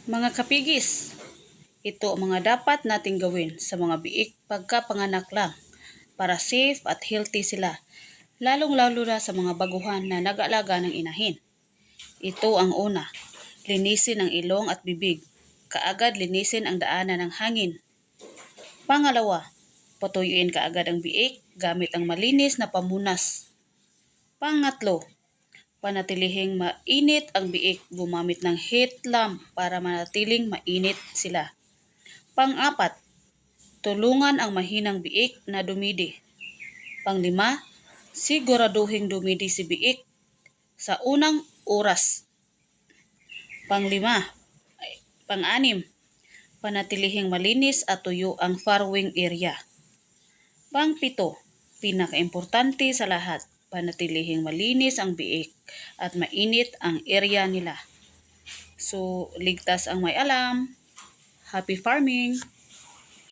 Mga kapigis, ito ang mga dapat nating gawin sa mga biik pagkapanganak lang para safe at healthy sila, lalong-lalo na sa mga baguhan na nag-aalaga ng inahin. Ito ang una, linisin ang ilong at bibig. Kaagad linisin ang daanan ng hangin. Pangalawa, patuyuin kaagad ang biik gamit ang malinis na pamunas. Pangatlo, panatilihing mainit ang biik, gumamit ng heat lamp para manatiling mainit sila. Pang-apat, tulungan ang mahinang biik na dumidi. Panglima, siguraduhing dumidi si biik sa unang oras. Pang-anim, panatilihing malinis at tuyo ang farrowing area. Pang-pito, pinakaimportante sa lahat, panatilihing malinis ang biik at mainit ang area nila. So, ligtas ang may alam. Happy farming!